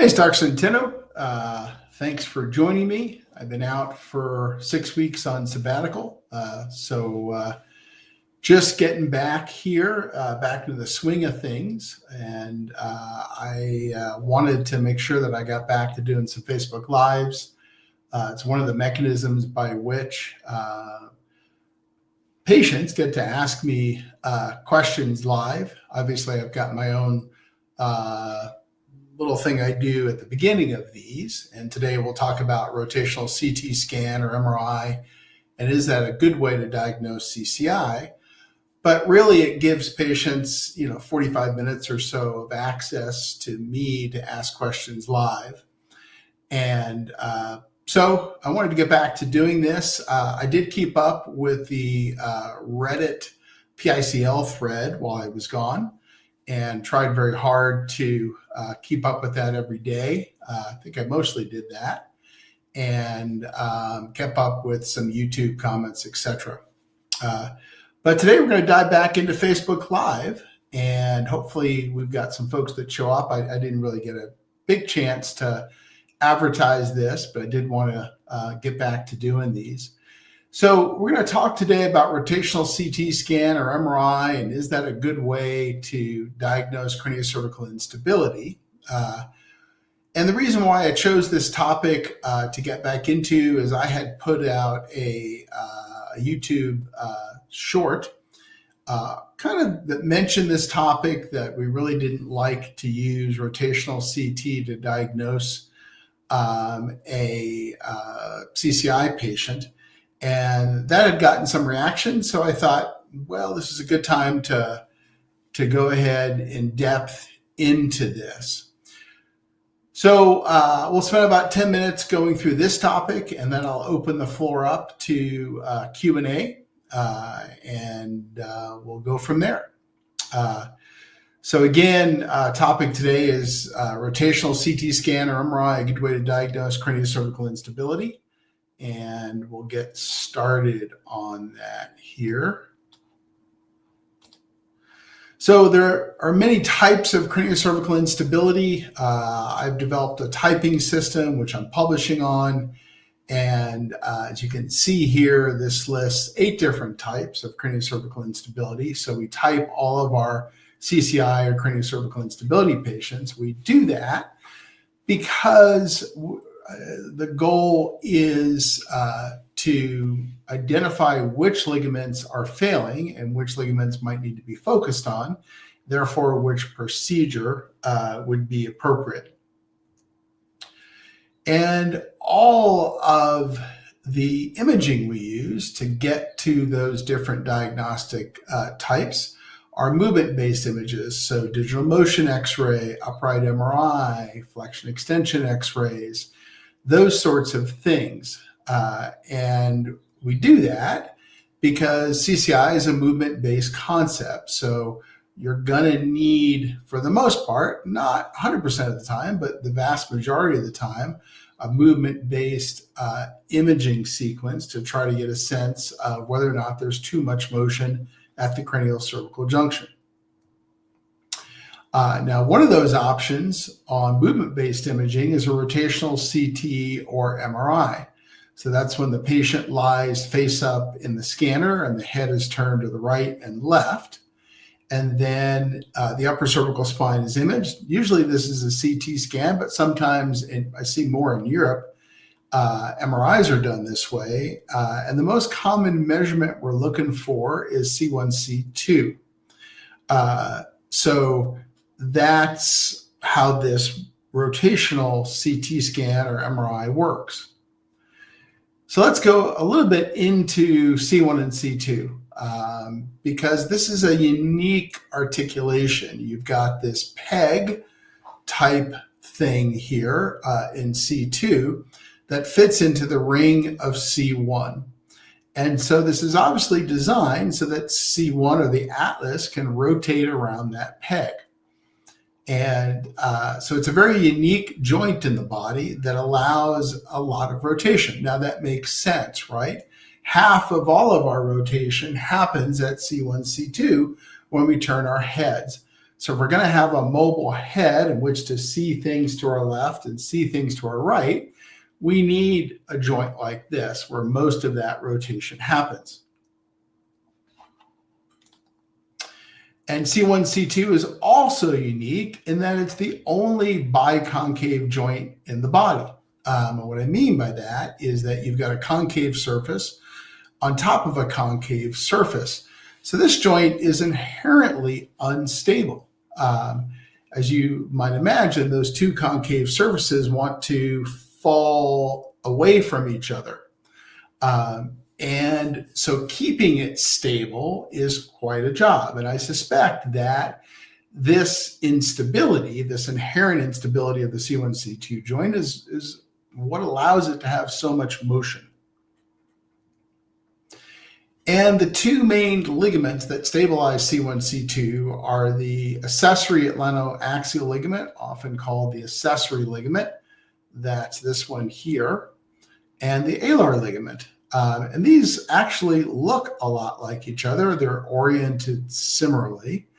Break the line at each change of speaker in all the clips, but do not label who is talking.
Hey, it's Dr. Centeno. Thanks for joining me. I've been out for 6 weeks on sabbatical, so just getting back here, back to the swing of things. And I wanted to make sure that I got back to doing some Facebook Lives. It's one of the mechanisms by which patients get to ask me questions live. Obviously, I've got my own little thing I do at the beginning of these. And today we'll talk about rotational CT scan or MRI. And is that a good way to diagnose CCI? But really it gives patients, 45 minutes or so of access to me to ask questions live. And so I wanted to get back to doing this. I did keep up with the Reddit PICL thread while I was gone, and tried very hard to keep up with that every day. I think I mostly did that, and kept up with some YouTube comments, etc. But today we're going to dive back into Facebook Live, and hopefully we've got some folks that show up. I didn't really get a big chance to advertise this, but I did want to get back to doing these. So we're going to talk today about rotational CT scan or MRI, and is that a good way to diagnose craniosacral instability? And the reason why I chose this topic to get back into is I had put out a YouTube short that mentioned this topic, that we really didn't like to use rotational CT to diagnose a CCI patient. And that had gotten some reaction. So I thought, well, this is a good time to go ahead in depth into this. So we'll spend about 10 minutes going through this topic, and then I'll open the floor up to Q&A, and we'll go from there. So again, topic today is rotational CT scan or MRI, a good way to diagnose craniosacral instability. And we'll get started on that here. So there are many types of craniosacral instability. I've developed a typing system, which I'm publishing on. And as you can see here, this lists 8 different types of craniosacral instability. So we type all of our CCI or craniosacral instability patients. We do that because the goal is to identify which ligaments are failing and which ligaments might need to be focused on, therefore which procedure would be appropriate. And all of the imaging we use to get to those different diagnostic types are movement-based images. So digital motion X-ray, upright MRI, flexion extension X-rays, those sorts of things. And we do that because CCI is a movement-based concept. So you're going to need, for the most part, not 100% of the time, but the vast majority of the time, a movement-based imaging sequence to try to get a sense of whether or not there's too much motion at the cranial-cervical junction. Now, one of those options on movement-based imaging is a rotational CT or MRI. So that's when the patient lies face up in the scanner and the head is turned to the right and left. And then the upper cervical spine is imaged. Usually this is a CT scan, but sometimes I see more in Europe, MRIs are done this way. And the most common measurement we're looking for is C1, C2. So that's how this rotational CT scan or MRI works. So let's go a little bit into C1 and C2 because this is a unique articulation. You've got this peg type thing here in C2 that fits into the ring of C1. And so this is obviously designed so that C1 or the atlas can rotate around that peg. And so it's a very unique joint in the body that allows a lot of rotation. Now that makes sense, right? Half of all of our rotation happens at C1, C2 when we turn our heads. So if we're going to have a mobile head in which to see things to our left and see things to our right, we need a joint like this where most of that rotation happens. And C1, C2 is also unique in that it's the only biconcave joint in the body. And what I mean by that is that you've got a concave surface on top of a concave surface. So this joint is inherently unstable. As you might imagine, those two concave surfaces want to fall away from each other. And so keeping it stable is quite a job. And I suspect that this instability, this inherent instability of the C1, C2 joint is what allows it to have so much motion. And the two main ligaments that stabilize C1, C2 are the accessory Centeno-Schultz ligament, often called the accessory ligament. That's this one here, and the alar ligament. And these actually look a lot like each other. They're oriented similarly,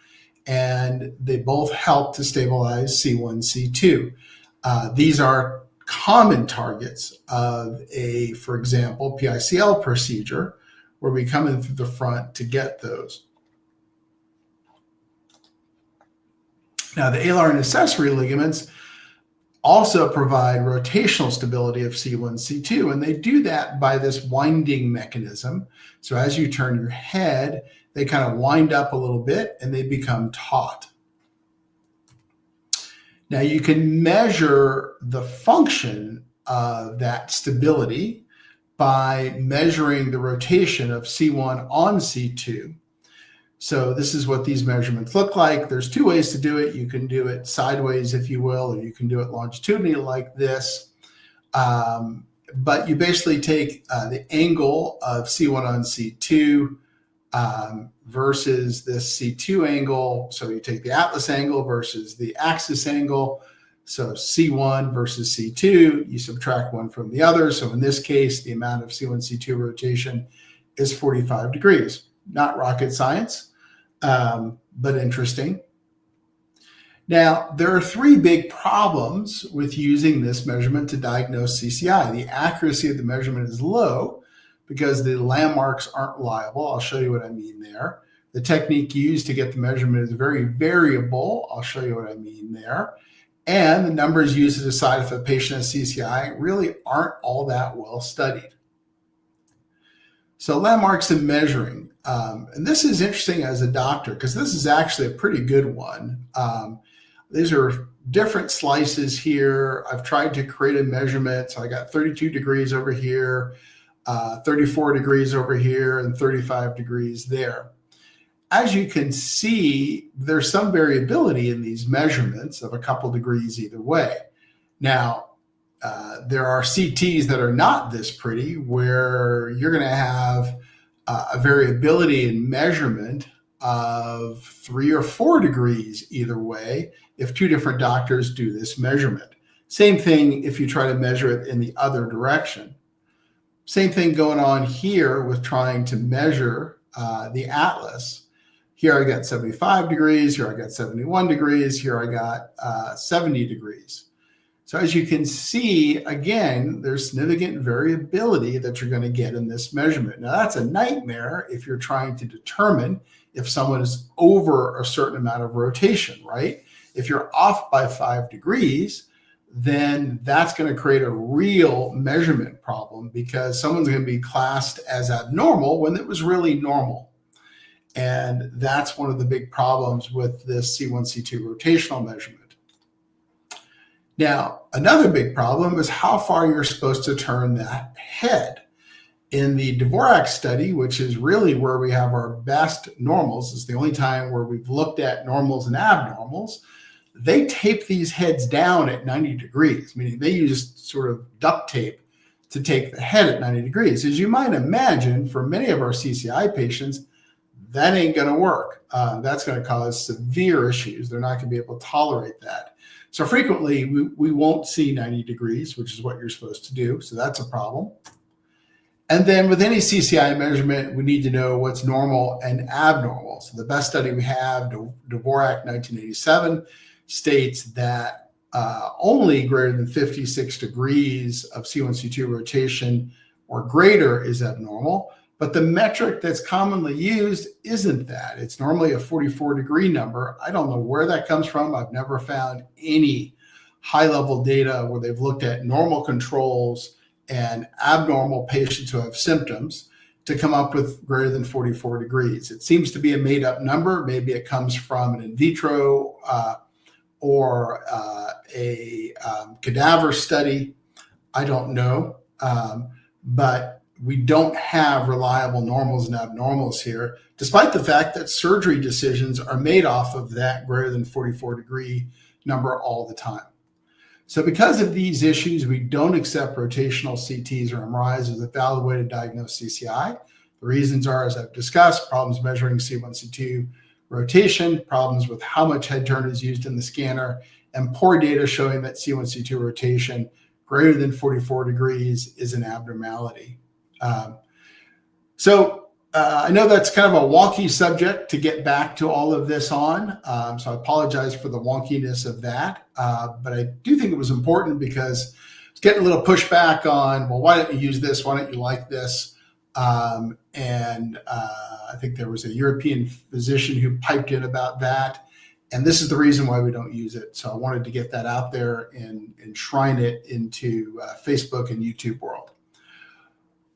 and they both help to stabilize C1, C2. These are common targets of a, for example, PICL procedure, where we come in through the front to get those. Now, the alar and accessory ligaments also provide rotational stability of C1, C2, and they do that by this winding mechanism. So as you turn your head, they kind of wind up a little bit and they become taut. Now, you can measure the function of that stability by measuring the rotation of C1 on C2. So this is what these measurements look like. There's two ways to do it. You can do it sideways, if you will, or you can do it longitudinally like this. But you basically take the angle of C1 on C2 versus this C2 angle. So you take the atlas angle versus the axis angle. So C1 versus C2, you subtract one from the other. So in this case, the amount of C1, C2 rotation is 45 degrees. Not rocket science, but interesting. Now, there are three big problems with using this measurement to diagnose CCI. The accuracy of the measurement is low because the landmarks aren't reliable. I'll show you what I mean there. The technique used to get the measurement is very variable. I'll show you what I mean there. And the numbers used to decide if a patient has CCI really aren't all that well studied. So landmarks and measuring. And this is interesting as a doctor because this is actually a pretty good one. These are different slices here. I've tried to create a measurement. So I got 32 degrees over here, 34 degrees over here, and 35 degrees there. As you can see, there's some variability in these measurements of a couple degrees either way. Now, there are CTs that are not this pretty, where you're going to have a variability in measurement of 3 or 4 degrees either way if two different doctors do this measurement. Same thing if you try to measure it in the other direction. Same thing going on here with trying to measure the atlas. Here I got 75 degrees, here I got 71 degrees, here I got 70 degrees. So as you can see, again, there's significant variability that you're going to get in this measurement. Now that's a nightmare if you're trying to determine if someone is over a certain amount of rotation, right? If you're off by 5 degrees, then that's going to create a real measurement problem because someone's going to be classed as abnormal when it was really normal. And that's one of the big problems with this C1, C2 rotational measurement. Now, another big problem is how far you're supposed to turn that head. In the Dvorak study, which is really where we have our best normals, is the only time where we've looked at normals and abnormals, they tape these heads down at 90 degrees, meaning they use sort of duct tape to take the head at 90 degrees. As you might imagine, for many of our CCI patients, that ain't going to work. That's going to cause severe issues. They're not going to be able to tolerate that. So frequently, we won't see 90 degrees, which is what you're supposed to do. So that's a problem. And then with any CCI measurement, we need to know what's normal and abnormal. So the best study we have, Dvorak 1987, states that only greater than 56 degrees of C1C2 rotation or greater is abnormal. But the metric that's commonly used isn't that. It's normally a 44-degree number. I don't know where that comes from. I've never found any high-level data where they've looked at normal controls and abnormal patients who have symptoms to come up with greater than 44 degrees. It seems to be a made-up number. Maybe it comes from an in vitro or a cadaver study. I don't know. But we don't have reliable normals and abnormals here, despite the fact that surgery decisions are made off of that greater than 44-degree number all the time. So because of these issues, we don't accept rotational CTs or MRIs as a valid way to diagnose CCI. The reasons are, as I've discussed, problems measuring C1C2 rotation, problems with how much head turn is used in the scanner, and poor data showing that C1C2 rotation greater than 44 degrees is an abnormality. I know that's kind of a wonky subject to get back to all of this on, so I apologize for the wonkiness of that, but I do think it was important because it's getting a little pushback on, well, why don't you use this? Why don't you like this? I think there was a European physician who piped in about that, and this is the reason why we don't use it. So I wanted to get that out there and enshrine it into Facebook and YouTube world.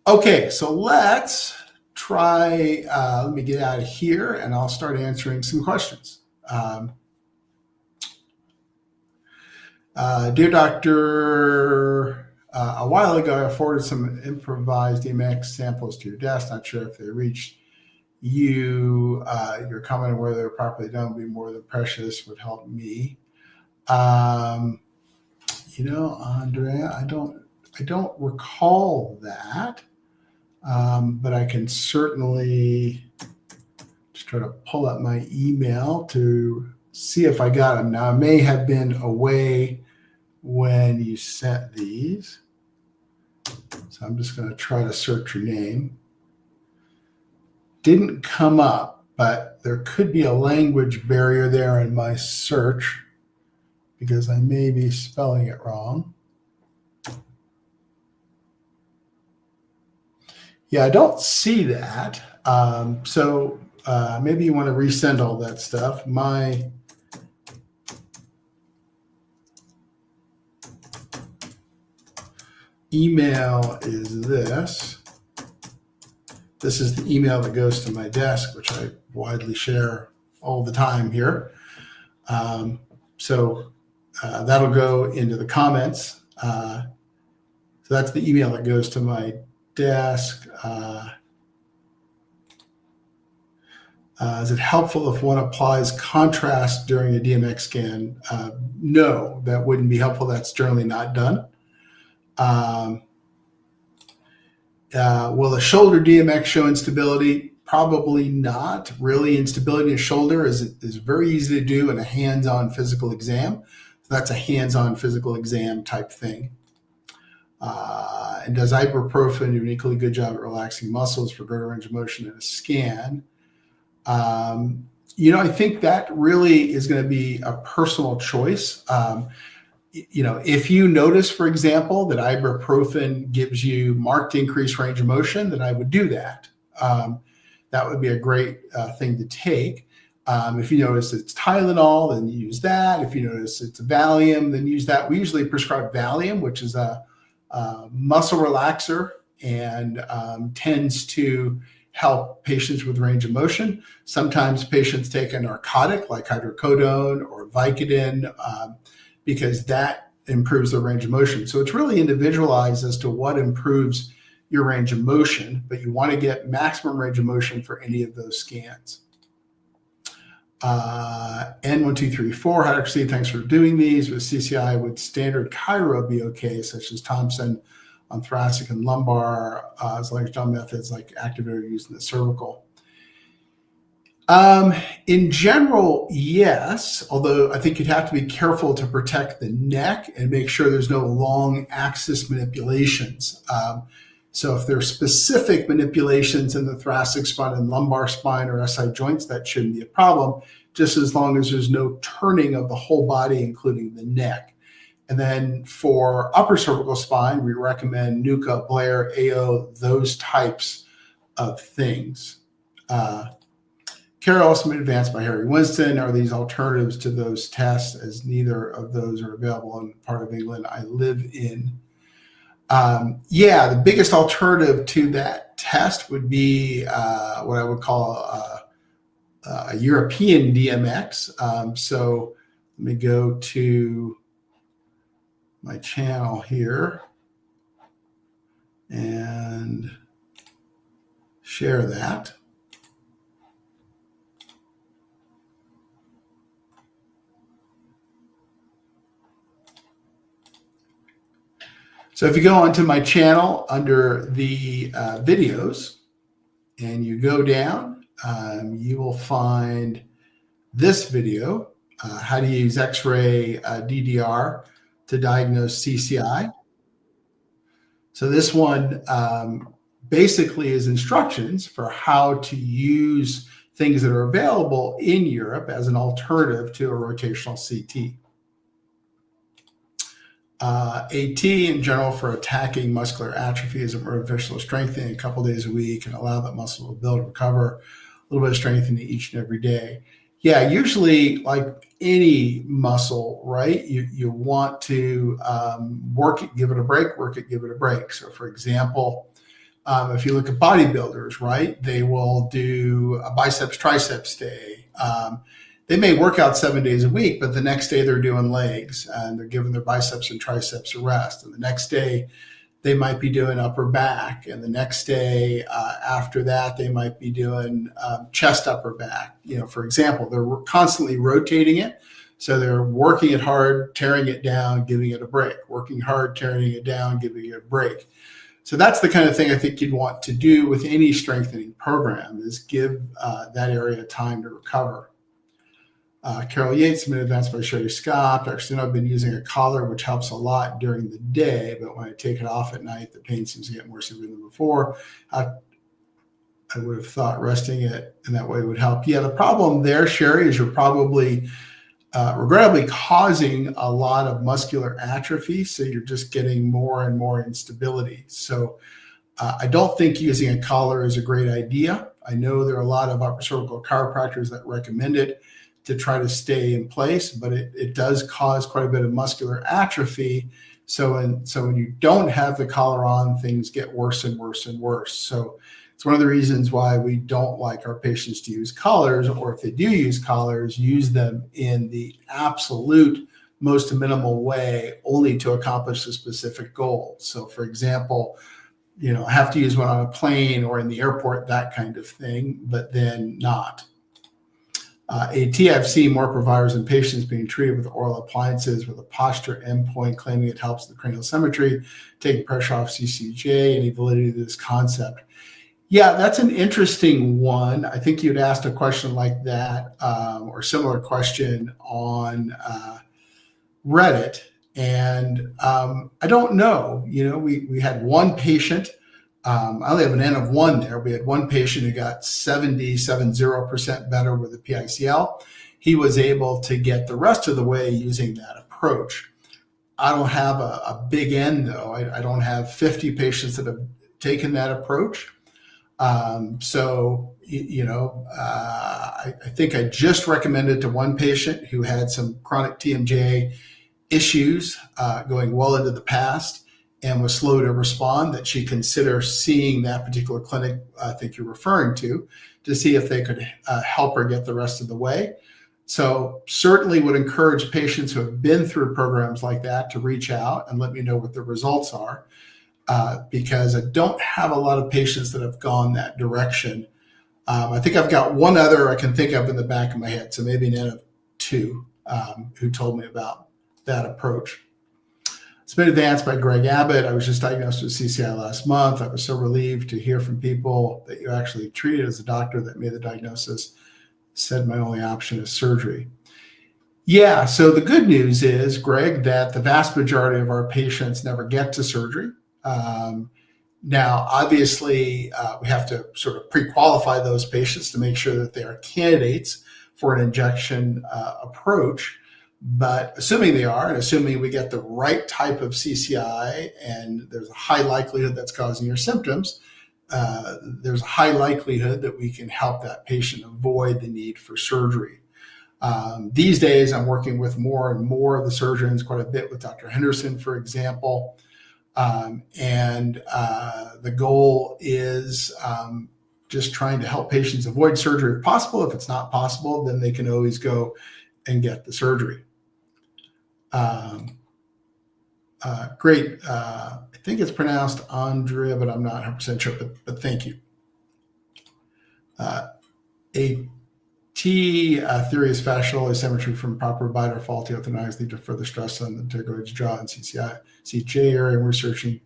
Okay, so let's try, let me get out of here and I'll start answering some questions. Dear Doctor, a while ago I forwarded some improvised DMX samples to your desk. Not sure if they reached you. Your comment on whether they're properly done would be more than precious, would help me. Andrea, I don't recall that. But I can certainly just try to pull up my email to see if I got them. Now, I may have been away when you sent these. So I'm just going to try to search your name. Didn't come up, but there could be a language barrier there in my search because I may be spelling it wrong. Yeah, I don't see that. Maybe you want to resend all that stuff. My email is this. This is the email that goes to my desk, which I widely share all the time here. That'll go into the comments. So that's the email that goes to my desk. Is it helpful if one applies contrast during a DMX scan? No, that wouldn't be helpful. That's generally not done. Will a shoulder DMX show instability? Probably not. Really, instability in the shoulder is very easy to do in a hands-on physical exam. So that's a hands-on physical exam type thing. And does ibuprofen do an equally good job at relaxing muscles for greater range of motion in a scan? I think that really is going to be a personal choice. If you notice, for example, that ibuprofen gives you marked increased range of motion, then I would do that. That would be a great thing to take. If you notice it's Tylenol, then use that. If you notice it's Valium, then use that. We usually prescribe Valium, which is a muscle relaxer and tends to help patients with range of motion. Sometimes patients take a narcotic like hydrocodone or Vicodin because that improves their range of motion. So it's really individualized as to what improves your range of motion, but you want to get maximum range of motion for any of those scans. N1234, how to proceed? Thanks for doing these. With CCI, would standard chiro be okay, such as Thompson on thoracic and lumbar, as long as done methods like activator used in the cervical? In general, yes, although I think you'd have to be careful to protect the neck and make sure there's no long axis manipulations. So if there are specific manipulations in the thoracic spine and lumbar spine or SI joints, that shouldn't be a problem, just as long as there's no turning of the whole body, including the neck. And then for upper cervical spine, we recommend NUCA, Blair, AO, those types of things. Care also been advanced by Harry Winston. Are these alternatives to those tests, as neither of those are available in the part of England I live in? Yeah, the biggest alternative to that test would be what I would call a European DMX. So let me go to my channel here and share that. So if you go onto my channel under the videos and you go down, you will find this video, how to use X-ray DDR to diagnose CCI. So this one basically is instructions for how to use things that are available in Europe as an alternative to a rotational CT. AT in general for attacking muscular atrophy is a motivational strengthening a couple days a week and allow that muscle to build, recover, a little bit of strengthening each and every day. Yeah, usually like any muscle, right? You want to work it, give it a break, work it, give it a break. So for example, if you look at bodybuilders, right, they will do a biceps, triceps day. They may work out 7 days a week, but the next day they're doing legs and they're giving their biceps and triceps a rest. And the next day they might be doing upper back. And the next day after that, they might be doing chest, upper back. You know, for example, they're constantly rotating it. So they're working it hard, tearing it down, giving it a break, working hard, tearing it down, giving it a break. So that's the kind of thing I think you'd want to do with any strengthening program, is give that area time to recover. Carol Yates, been advanced by Sherry Scott. Actually, I've been using a collar, which helps a lot during the day, but when I take it off at night, the pain seems to get more severe than before. I would have thought resting it in that way would help. Yeah, the problem there, Sherry, is you're probably regrettably causing a lot of muscular atrophy, so you're just getting more and more instability. So I don't think using a collar is a great idea. I know there are a lot of upper cervical chiropractors that recommend it to try to stay in place, but it does cause quite a bit of muscular atrophy. So when you don't have the collar on, things get worse and worse and worse. So it's one of the reasons why we don't like our patients to use collars, or if they do use collars, use them in the absolute most minimal way, only to accomplish a specific goal. So for example, you know, have to use one on a plane or in the airport, that kind of thing, but then not. AT, I've seen more providers and patients being treated with oral appliances with a posture endpoint, claiming it helps the cranial symmetry, taking pressure off CCJ. Any validity to this concept? Yeah, that's an interesting one. I think you'd asked a question like that or similar question on Reddit. And I don't know, you know, we had one patient, I only have an N of 1 there. We had one patient who got 70% better with the PICL. He was able to get the rest of the way using that approach. I don't have a big N though. I don't have 50 patients that have taken that approach. So, you know, I think I just recommended to one patient who had some chronic TMJ issues going well into the past and was slow to respond, that she consider seeing that particular clinic I think you're referring to see if they could help her get the rest of the way. So certainly would encourage patients who have been through programs like that to reach out and let me know what the results are, because I don't have a lot of patients that have gone that direction. I think I've got one other I can think of in the back of my head, so maybe an N of 2 who told me about that approach. It's been advanced by Greg Abbott. I was just diagnosed with CCI last month. I was so relieved to hear from people that you actually treated as a doctor that made the diagnosis, said my only option is surgery. Yeah, so the good news is, Greg, that the vast majority of our patients never get to surgery. Now, obviously, we have to sort of pre-qualify those patients to make sure that they are candidates for an injection approach. But assuming they are, and assuming we get the right type of CCI, and there's a high likelihood that's causing your symptoms, there's a high likelihood that we can help that patient avoid the need for surgery. These days, I'm working with more and more of the surgeons, quite a bit with Dr. Henderson, for example. The goal is just trying to help patients avoid surgery if possible. If it's not possible, then they can always go and get the surgery. Great. I think it's pronounced Andrea, but I'm not 100% sure, but thank you. Theory is fascial asymmetry from proper bite or faulty orthognathics lead to further stress on the pterygoid's jaw and CJ area. We're searching.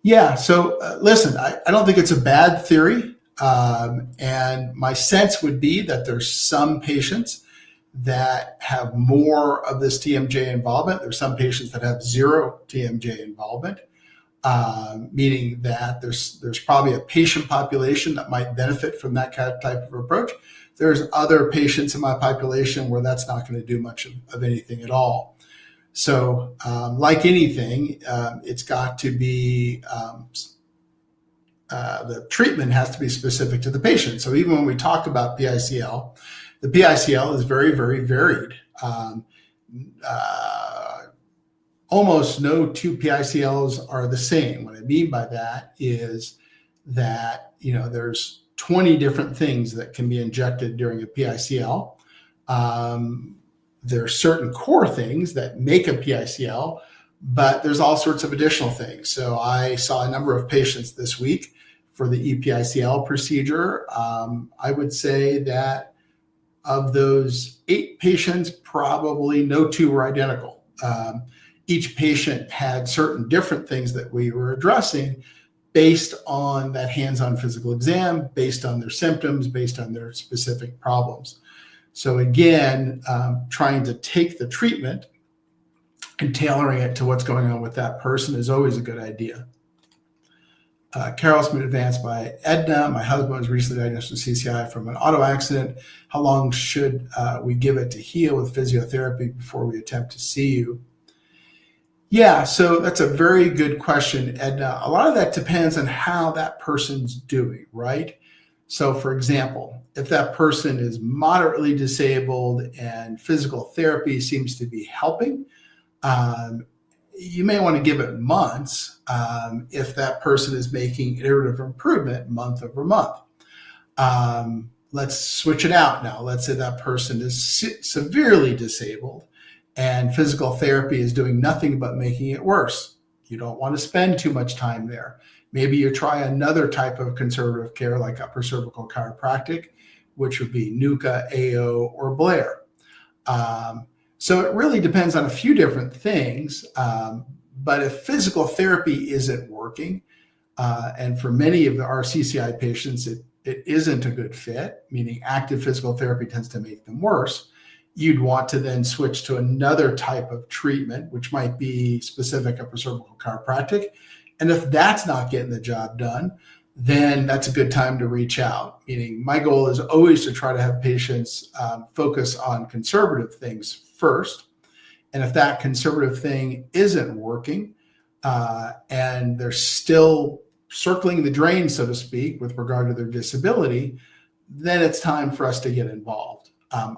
Yeah, so listen, I don't think it's a bad theory. And my sense would be that there's some patients that have more of this TMJ involvement. There's some patients that have zero TMJ involvement, meaning that there's probably a patient population that might benefit from that type of approach. There's other patients in my population where that's not going to do much of anything at all. So like anything, it's got to be, the treatment has to be specific to the patient. So even when we talk about PICL, the PICL is very, very varied. Almost no two PICLs are the same. What I mean by that is that, there's 20 different things that can be injected during a PICL. There are certain core things that make a PICL, but there's all sorts of additional things. So I saw a number of patients this week for the EPICL procedure. I would say that of those 8 patients, probably no 2 were identical. Each patient had certain different things that we were addressing based on that hands-on physical exam, based on their symptoms, based on their specific problems. So again, trying to take the treatment and tailoring it to what's going on with that person is always a good idea. Carol's been advanced by Edna. My husband was recently diagnosed with CCI from an auto accident. How long should we give it to heal with physiotherapy before we attempt to see you? Yeah, so that's a very good question, Edna. A lot of that depends on how that person's doing, right? So for example, if that person is moderately disabled and physical therapy seems to be helping, you may want to give it months if that person is making iterative improvement month over month. Let's switch it out now. Let's say that person is severely disabled and physical therapy is doing nothing but making it worse. You don't want to spend too much time there. Maybe you try another type of conservative care like upper cervical chiropractic, which would be Nuka, AO, or Blair. So it really depends on a few different things. But if physical therapy isn't working, and for many of our CCI patients, it isn't a good fit, meaning active physical therapy tends to make them worse, you'd want to then switch to another type of treatment, which might be specific upper cervical chiropractic. And if that's not getting the job done, then that's a good time to reach out. Meaning my goal is always to try to have patients focus on conservative things first. And if that conservative thing isn't working and they're still circling the drain, so to speak, with regard to their disability, then it's time for us to get involved.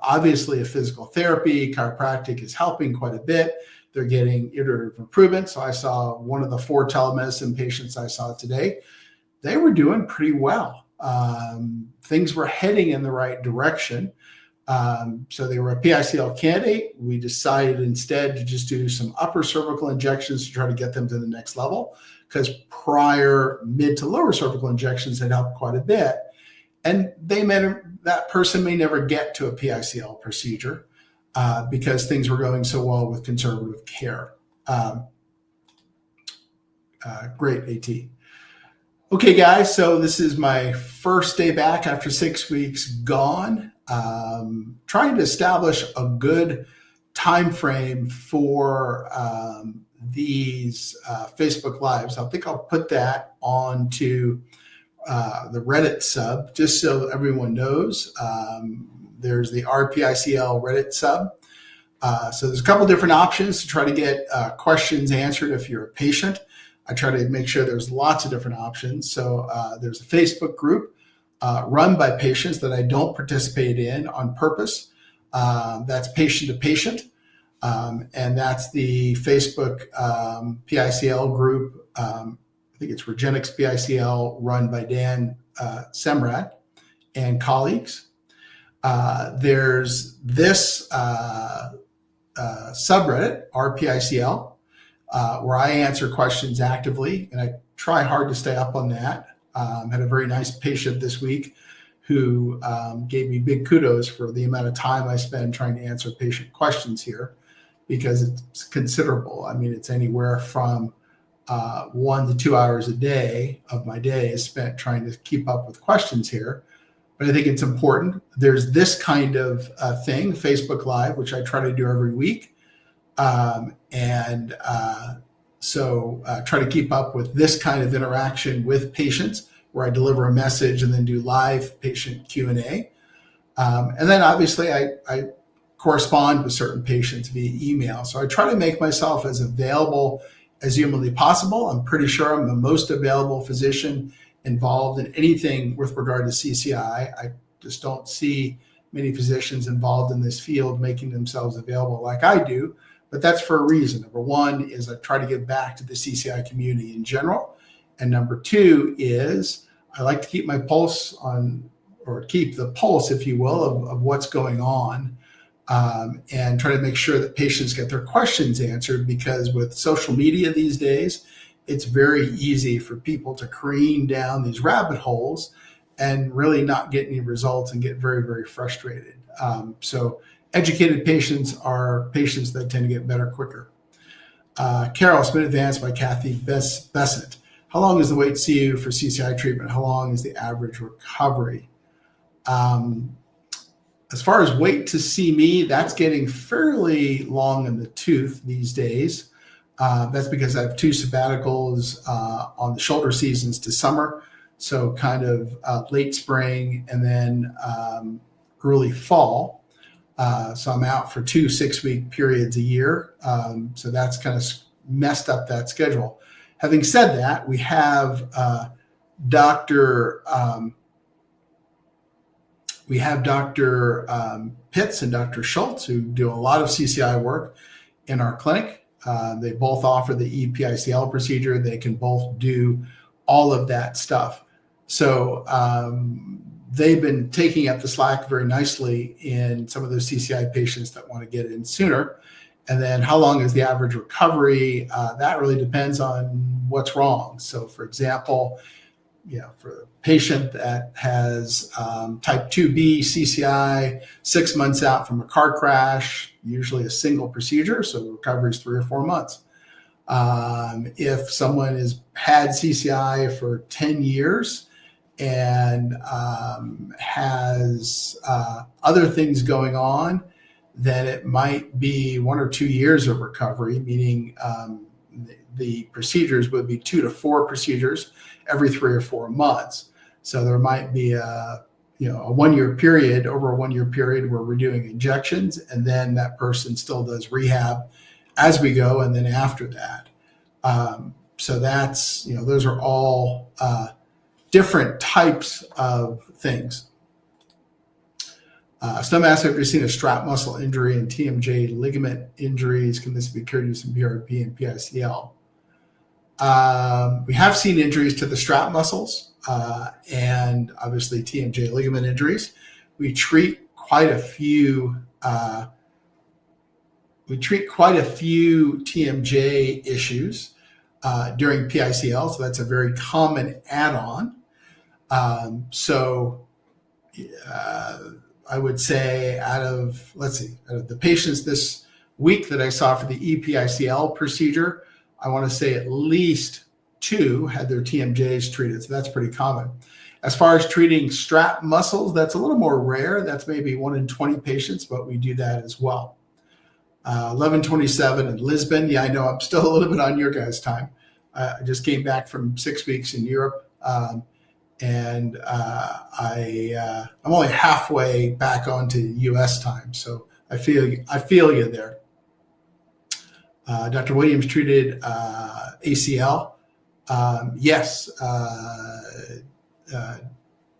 Obviously, if physical therapy, chiropractic is helping quite a bit, they're getting iterative improvement. So I saw one of the 4 telemedicine patients I saw today, they were doing pretty well. Things were heading in the right direction. So they were a PICL candidate. We decided instead to just do some upper cervical injections to try to get them to the next level, because prior mid to lower cervical injections had helped quite a bit. And that person may never get to a PICL procedure because things were going so well with conservative care. Great, AT. Okay, guys, so this is my first day back after 6 weeks gone. Trying to establish a good time frame for these Facebook Lives. I think I'll put that onto the Reddit sub, just so everyone knows. There's the RPICL Reddit sub. So there's a couple different options to try to get questions answered if you're a patient. I try to make sure there's lots of different options. So there's a Facebook group run by patients that I don't participate in on purpose. That's patient to patient. And that's the Facebook PICL group. I think it's Regenix PICL, run by Dan Semrad and colleagues. There's this subreddit, RPICL, where I answer questions actively, and I try hard to stay up on that. Had a very nice patient this week who gave me big kudos for the amount of time I spend trying to answer patient questions here, because it's considerable. I mean, it's anywhere from 1 to 2 hours a day of my day is spent trying to keep up with questions here. But I think it's important. There's this kind of thing, Facebook Live, which I try to do every week. So try to keep up with this kind of interaction with patients, where I deliver a message and then do live patient Q&A. And then obviously I correspond with certain patients via email. So I try to make myself as available as humanly possible. I'm pretty sure I'm the most available physician involved in anything with regard to CCI. I just don't see many physicians involved in this field making themselves available like I do, but that's for a reason. Number one is I try to give back to the CCI community in general. And number two is I like to keep my pulse on, or keep the pulse, if you will, of what's going on, and try to make sure that patients get their questions answered, because with social media these days, it's very easy for people to careen down these rabbit holes and really not get any results and get very, very frustrated. So educated patients are patients that tend to get better quicker. Carol, it's been advanced by Kathy Besant. How long is the wait to see you for CCI treatment? How long is the average recovery? As far as wait to see me, that's getting fairly long in the tooth these days. That's because I have 2 sabbaticals on the shoulder seasons to summer. So kind of late spring and then early fall. So I'm out for 2 6-week periods a year. So that's kind of messed up that schedule. Having said that, we have Dr. Pitts and Dr. Schultz, who do a lot of CCI work in our clinic. They both offer the EPICL procedure. They can both do all of that stuff. So they've been taking up the slack very nicely in some of those CCI patients that want to get in sooner. And then how long is the average recovery? That really depends on what's wrong. So for example, for a patient that has type 2B CCI, 6 months out from a car crash, usually a single procedure, so recovery is 3 or 4 months. If someone has had CCI for 10 years and has other things going on, then it might be 1 or 2 years of recovery, meaning the procedures would be 2 to 4 procedures every 3 or 4 months. So there might be a 1 year period, over a 1 year period, where we're doing injections, and then that person still does rehab as we go, and then after that. So that's, those are all different types of things. Some ask if you've seen a strap muscle injury and TMJ ligament injuries. Can this be cured using PRP and PICL? We have seen injuries to the strap muscles and obviously TMJ ligament injuries. We treat quite a few. TMJ issues during PICL, so that's a very common add-on. I would say out of the patients this week that I saw for the EPICL procedure, I want to say at least 2 had their TMJs treated. So that's pretty common. As far as treating strap muscles, that's a little more rare. That's maybe 1 in 20 patients, but we do that as well. 11:27 in Lisbon. Yeah, I know I'm still a little bit on your guys' time. I just came back from 6 weeks in Europe, and I'm only halfway back onto U.S. time, so I feel you there. Dr. Williams treated ACL. Yes,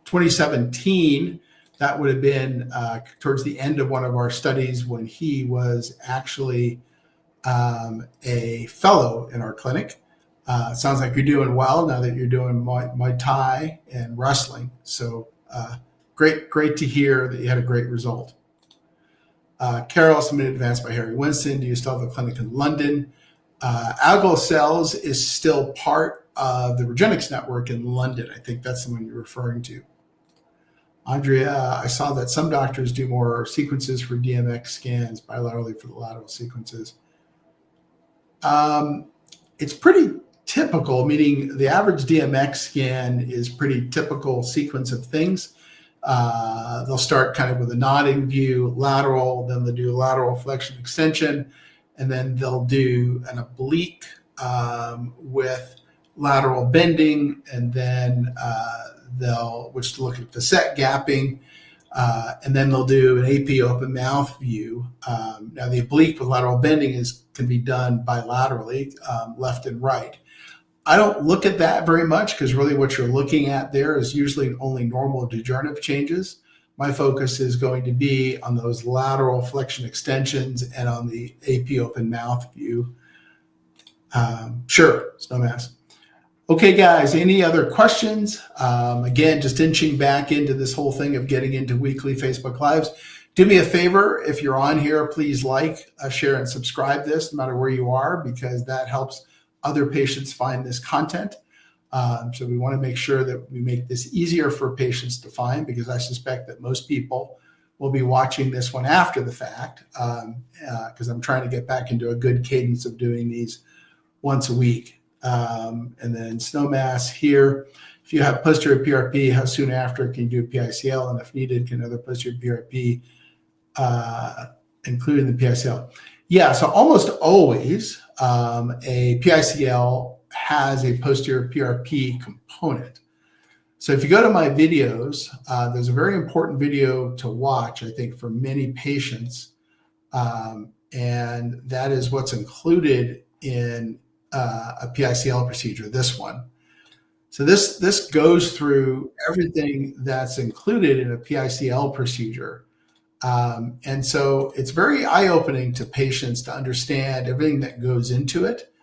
2017. That would have been towards the end of one of our studies when he was actually a fellow in our clinic. It sounds like you're doing well now that you're doing Muay Thai and wrestling. So great to hear that you had a great result. Carol, submitted advanced by Harry Winston. Do you still have a clinic in London? Algal Cells is still part of the Regenix network in London. I think that's the one you're referring to. Andrea, I saw that some doctors do more sequences for DMX scans bilaterally for the lateral sequences. It's pretty typical, meaning the average DMX scan is pretty typical sequence of things. They'll start kind of with a nodding view, lateral, then they'll do lateral flexion extension, and then they'll do an oblique with lateral bending, and then they'll look at facet gapping, and then they'll do an AP open mouth view. Now the oblique with lateral bending can be done bilaterally, left and right. I don't look at that very much because really what you're looking at there is usually only normal degenerative changes. My focus is going to be on those lateral flexion extensions and on the AP open mouth view. Sure, Snowmass. Okay, guys, any other questions? Again, just inching back into this whole thing of getting into weekly Facebook Lives. Do me a favor, if you're on here, please like, share, and subscribe this, no matter where you are, because that helps other patients find this content. So we want to make sure that we make this easier for patients to find, because I suspect that most people will be watching this one after the fact, because I'm trying to get back into a good cadence of doing these once a week. And then Snowmass here. If you have posterior PRP, how soon after can you do a PICL? And if needed, can other posterior PRP, including the PICL? Yeah, so almost always a PICL has a posterior PRP component. So if you go to my videos, there's a very important video to watch, I think, for many patients. And that is what's included in a PICL procedure, this one. So this goes through everything that's included in a PICL procedure. And so it's very eye-opening to patients to understand everything that goes into it.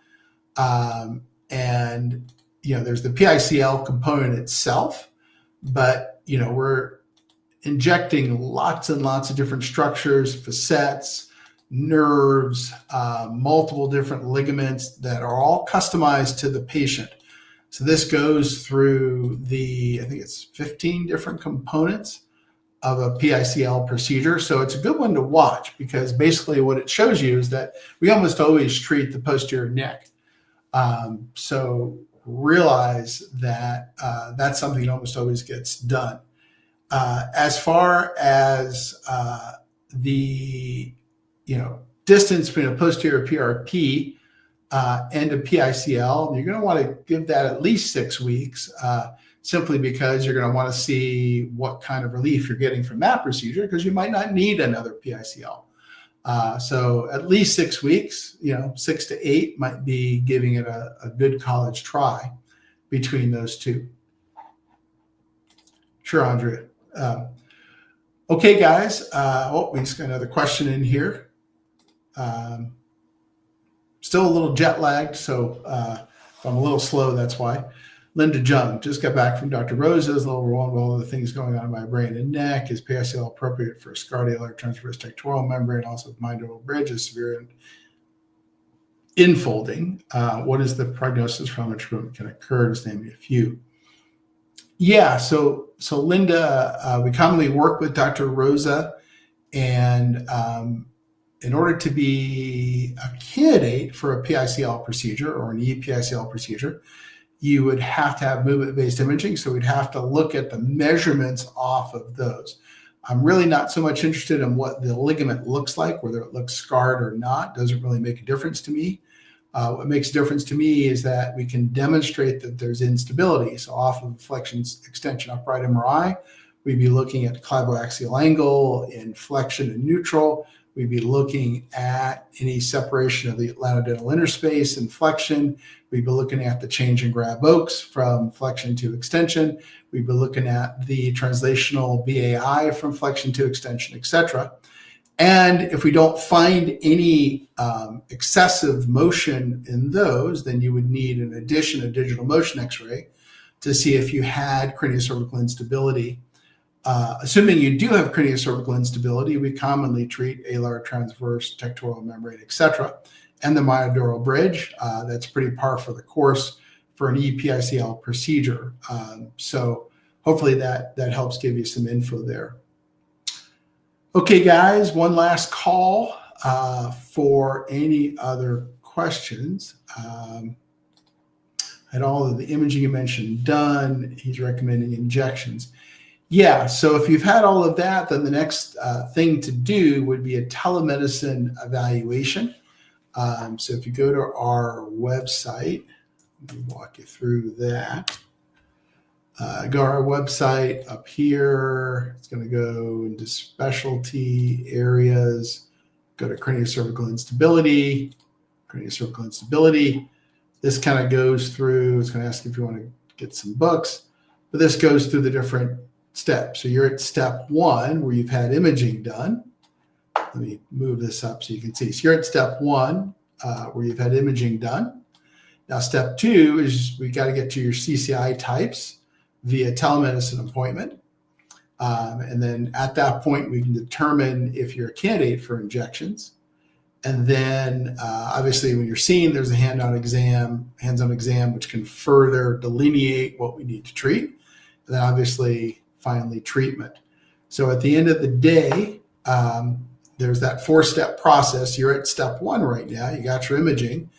And, there's the PICL component itself, but, we're injecting lots and lots of different structures, facets, nerves, multiple different ligaments that are all customized to the patient. So this goes through I think it's 15 different components of a PICL procedure. So it's a good one to watch, because basically what it shows you is that we almost always treat the posterior neck. So realize that that's something that almost always gets done. As far as the distance between a posterior PRP and a PICL, you're going to want to give that at least 6 weeks, simply because you're going to want to see what kind of relief you're getting from that procedure, because you might not need another PICL. So at least 6 weeks, 6 to 8 might be giving it a good college try between those two. Sure, Andrea. Okay, guys. We just got another question in here. Still a little jet lagged, so if I'm a little slow, that's why. Linda Jung, just got back from Dr. Rose's, a little overwhelmed with all the things going on in my brain and neck. Is PICL appropriate for scardialar transverse tectoral membrane, also with mind-over bridge, is severe infolding? What is the prognosis from which improvement can occur? Just name me a few. Yeah, so Linda, we commonly work with Dr. Rosa, and in order to be a candidate for a PICL procedure or an ePICL procedure, you would have to have movement-based imaging. So we'd have to look at the measurements off of those. I'm really not so much interested in what the ligament looks like, whether it looks scarred or not, doesn't really make a difference to me. What makes a difference to me is that we can demonstrate that there's instability. So off of flexion extension upright MRI, we'd be looking at the clivo-axial angle in flexion and neutral. We'd be looking at any separation of the atlantodental interspace in flexion. We'd be looking at the change in Grabb-Oakes from flexion to extension. We'd be looking at the translational BAI from flexion to extension, etc. And if we don't find any excessive motion in those, then you would need, in addition, a digital motion X-ray to see if you had craniocervical instability. Assuming you do have craniocervical instability, we commonly treat alar, transverse, tectorial membrane, etc., and the myodural bridge. That's pretty par for the course for an EPICL procedure. So hopefully that helps give you some info there. Okay, guys, one last call for any other questions. Had all of the imaging you mentioned done. He's recommending injections. Yeah, so if you've had all of that, then the next thing to do would be a telemedicine evaluation. So if you go to our website, let me walk you through that. Go to our website up here. It's going to go into specialty areas. Go to craniocervical instability. Craniocervical instability. This kind of goes through. It's going to ask if you want to get some books, but this goes through the different steps. So you're at step 1 where you've had imaging done. Let me move this up so you can see. So you're at step 1 where you've had imaging done. Now step 2 is we got to get to your CCI types via telemedicine appointment. And then at that point, we can determine if you're a candidate for injections. And then obviously when you're seen, there's a hands-on exam, which can further delineate what we need to treat. And then obviously, finally, treatment. So at the end of the day, there's that 4-step process. You're at step 1 right now. You got your imaging.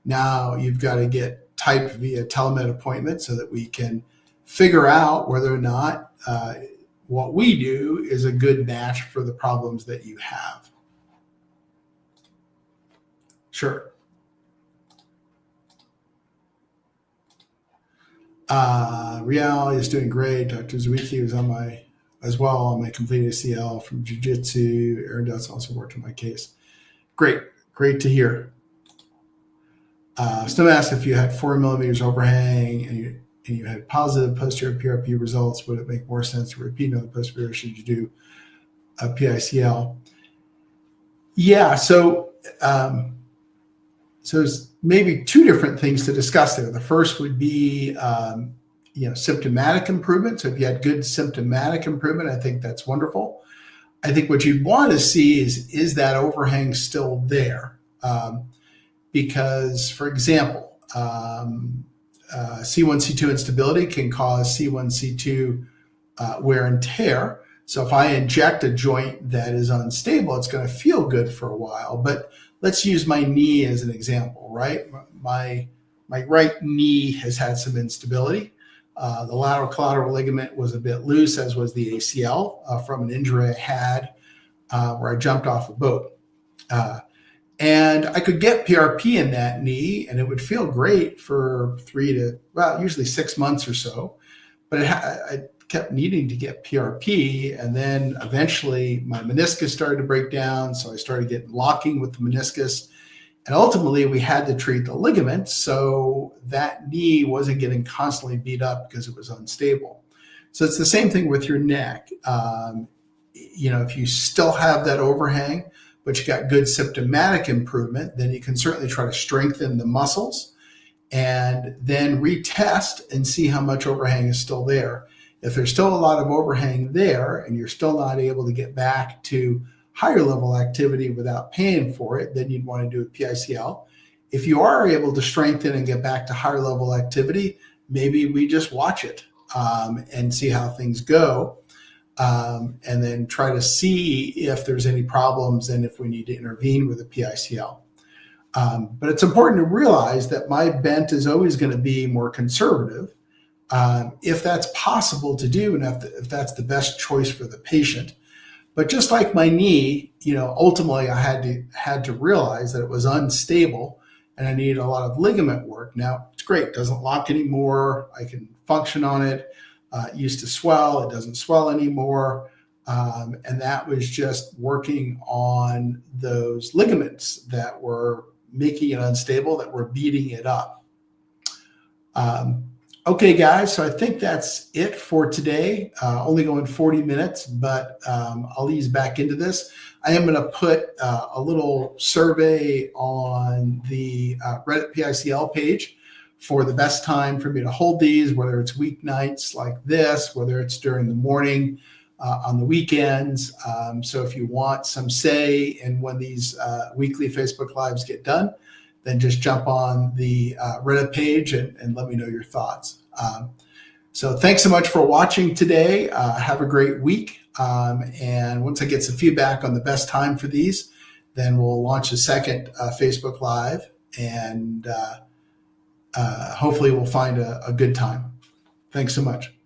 Now you've got to get typed via telemed appointment so that we can figure out whether or not what we do is a good match for the problems that you have. Sure. Rial is doing great. Dr. Zwicki was on my complete ACL from jiu-jitsu. Aaron Dutz also worked on my case. Great to hear. Still asked if you had 4 millimeters overhang and you had positive posterior PRP results, would it make more sense to repeat another posterior? Should you do a PICL? Yeah, so there's maybe 2 different things to discuss there. The first would be symptomatic improvement. So if you had good symptomatic improvement, I think that's wonderful. I think what you'd want to see is that overhang still there? Because, for example, C1, C2 instability can cause C1, C2 wear and tear. So if I inject a joint that is unstable, it's going to feel good for a while. But let's use my knee as an example, right? My right knee has had some instability. The lateral collateral ligament was a bit loose, as was the ACL from an injury I had where I jumped off a boat. And I could get PRP in that knee, and it would feel great for usually 6 months or so. But I kept needing to get PRP, and then eventually my meniscus started to break down, so I started getting locking with the meniscus. And ultimately, we had to treat the ligament, so that knee wasn't getting constantly beat up because it was unstable. So it's the same thing with your neck. If you still have that overhang, but you got good symptomatic improvement, then you can certainly try to strengthen the muscles and then retest and see how much overhang is still there. If there's still a lot of overhang there and you're still not able to get back to higher level activity without paying for it, then you'd want to do a PICL. If you are able to strengthen and get back to higher level activity, maybe we just watch it and see how things go. And then try to see if there's any problems and if we need to intervene with a PICL. But it's important to realize that my bent is always going to be more conservative. If that's possible to do and if that's the best choice for the patient. But just like my knee, ultimately I had to realize that it was unstable and I needed a lot of ligament work. Now it's great, it doesn't lock anymore. I can function on it. It used to swell, it doesn't swell anymore. And that was just working on those ligaments that were making it unstable, that were beating it up. Okay, guys, so I think that's it for today. Only going 40 minutes, but I'll ease back into this. I am going to put a little survey on the Reddit PICL page for the best time for me to hold these, whether it's weeknights like this, whether it's during the morning, on the weekends. So if you want some say in when these weekly Facebook Lives get done, then just jump on the Reddit page and let me know your thoughts. So thanks so much for watching today. Have a great week. And once I get some feedback on the best time for these, then we'll launch a second Facebook Live, and hopefully we'll find a good time. Thanks so much.